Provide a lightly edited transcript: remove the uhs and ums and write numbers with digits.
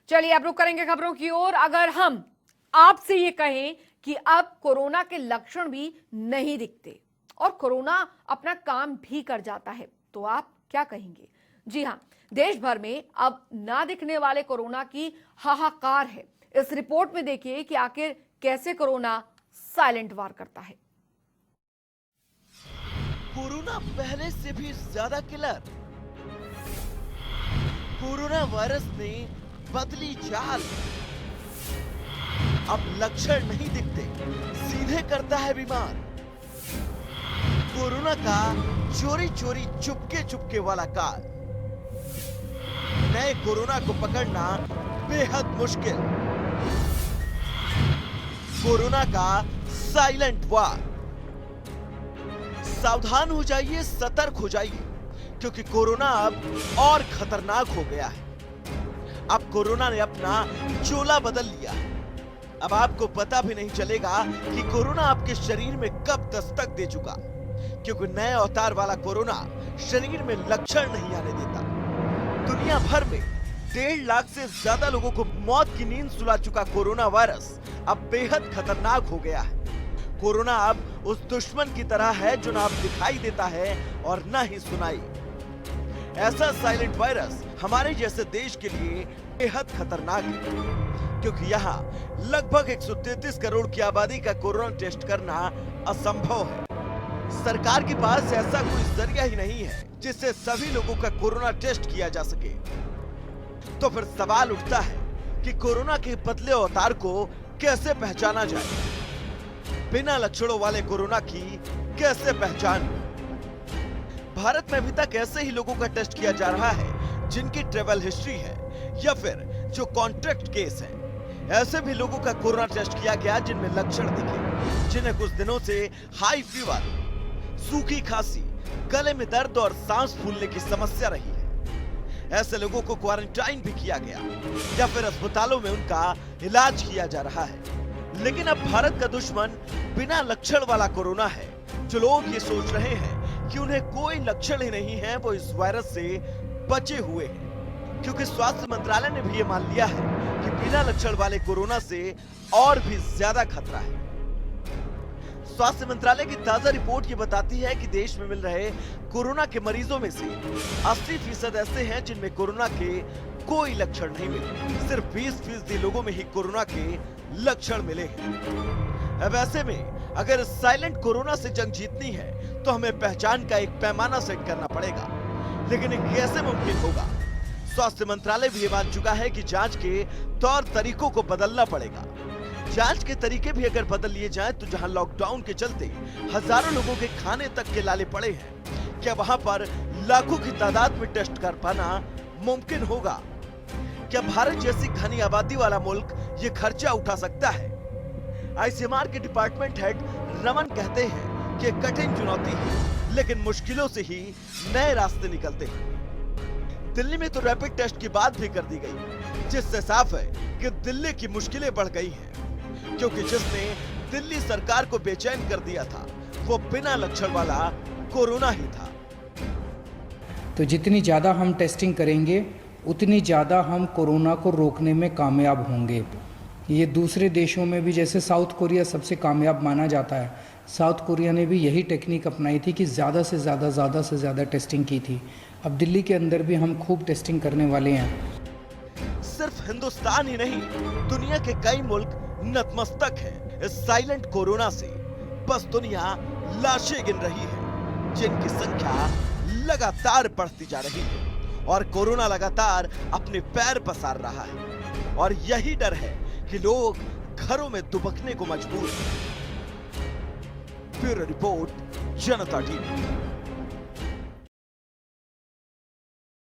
चलिए अब रुक करेंगे खबरों की ओर। अगर हम आपसे ये कहें कि अब कोरोना के लक्षण भी नहीं दिखते और कोरोना अपना काम भी कर जाता है, तो आप क्या कहेंगे? जी हां, देश भर में अब ना दिखने वाले कोरोना की हाहाकार है। इस रिपोर्ट में देखिए कि आखिर कैसे कोरोना साइलेंट वार करता है। कोरोना पहले से भी ज्यादा किलर। कोरोना वायरस ने बदली चाल। अब लक्षण नहीं दिखते, सीधे करता है बीमार। कोरोना का चोरी चोरी चुपके चुपके वाला काल। नए कोरोना को पकड़ना बेहद मुश्किल। कोरोना का साइलेंट वार। सावधान हो जाइए, सतर्क हो जाइए, क्योंकि कोरोना अब और खतरनाक हो गया है। अब कोरोना ने अपना चोला बदल लिया है। अब आपको पता भी नहीं चलेगा कि कोरोना आपके शरीर में कब दस्तक दे चुका, क्योंकि नए अवतार वाला कोरोना शरीर में लक्षण नहीं आने देता। दुनिया भर में 1.5 लाख से ज्यादा लोगों को मौत की नींद सुला चुका कोरोना वायरस अब बेहद खतरनाक हो गया है। कोरोना अब उस दुश्मन की तरह है जो ना दिखाई देता है और ना ही सुनाई। ऐसा साइलेंट वायरस हमारे जैसे देश के लिए बेहद खतरनाक है, क्योंकि यहाँ लगभग 133 करोड़ की आबादी का कोरोना टेस्ट करना असंभव है। सरकार के पास ऐसा कोई जरिया ही नहीं है जिससे सभी लोगों का कोरोना टेस्ट किया जा सके। तो फिर सवाल उठता है कि कोरोना के बदले अवतार को कैसे पहचाना जाए? बिना लक्षणों वाले कोरोना की कैसे पहचान? भारत में अभी तक ऐसे ही लोगों का टेस्ट किया जा रहा है जिनकी ट्रेवल हिस्ट्री है या फिर जो कॉन्ट्रैक्ट केस है। ऐसे भी लोगों का कोरोना टेस्ट किया गया जिनमें लक्षण दिखे, जिन्हें कुछ दिनों से हाई फीवर, सूखी खांसी, गले में दर्द और सांस फूलने की समस्या रही है। ऐसे लोगों को क्वारंटाइन भी किया गया या फिर अस्पतालों में उनका इलाज किया जा रहा है। लेकिन अब भारत का दुश्मन बिना लक्षण वाला कोरोना है। जो लोग ये सोच रहे हैं कि उन्हें कोई लक्षण ही नहीं है, वो इस वायरस से बचे हुए हैं, क्योंकि स्वास्थ्य मंत्रालय ने भी ये मान लिया है कि बिना लक्षण वाले कोरोना से और भी ज्यादा खतरा है। स्वास्थ्य मंत्रालय की ताजा रिपोर्ट ये बताती है कि देश में मिल रहे कोरोना के मरीजों में से 80% ऐसे हैं जिनमें कोरोना के कोई लक्षण नहीं मिले। सिर्फ 20% लोगों में ही कोरोना के लक्षण मिले हैं। अब ऐसे में अगर साइलेंट कोरोना से जंग जीतनी है तो हमें पहचान का एक पैमाना सेट करना पड़ेगा। लेकिन ये कैसे मुमकिन होगा? स्वास्थ्य मंत्रालय भी ये मान चुका है कि जांच के तौर तरीकों को बदलना पड़ेगा। जांच के तरीके भी अगर बदल लिए जाएं तो जहां लॉकडाउन के चलते हजारों लोगों के खाने तक के लाले पड़े हैं, क्या वहां पर लाखों की तादाद में टेस्ट कर पाना मुमकिन होगा? क्या भारत जैसी घनी आबादी वाला मुल्क ये खर्चा उठा सकता है? आईसीएमआर के डिपार्टमेंट हेड रमन कहते हैं कि कठिन चुनौती है, लेकिन मुश्किलों से ही नए रास्ते निकलते हैं। दिल्ली में तो रैपिड टेस्ट की बात भी कर दी गई, जिससे साफ है कि दिल्ली की मुश्किलें बढ़ गई हैं, क्योंकि जिसने दिल्ली सरकार को बेचैन कर दिया था वो बिना लक्षण वाला कोरोना ही था। तो जितनी ज़्यादा हम टेस्टिंग करेंगे उतनी ज़्यादा हम कोरोना को रोकने में कामयाब होंगे। ये दूसरे देशों में भी, जैसे साउथ कोरिया सबसे कामयाब माना जाता है, साउथ कोरिया ने भी यही टेक्निक अपनाई थी कि ज़्यादा से ज़्यादा टेस्टिंग की थी। अब दिल्ली के अंदर भी हम खूब टेस्टिंग करने वाले हैं। सिर्फ हिंदुस्तान ही नहीं, दुनिया के कई मुल्क नतमस्तक हैं इस साइलेंट कोरोना से। बस दुनिया लाशें गिन रही है, जिनकी संख्या लगातार बढ़ती जा रही है और कोरोना लगातार अपने पैर पसार रहा है। और यही डर है कि लोग घरों में दुबकने को मजबूर हैं। ब्यूरो रिपोर्ट, जनता टीवी।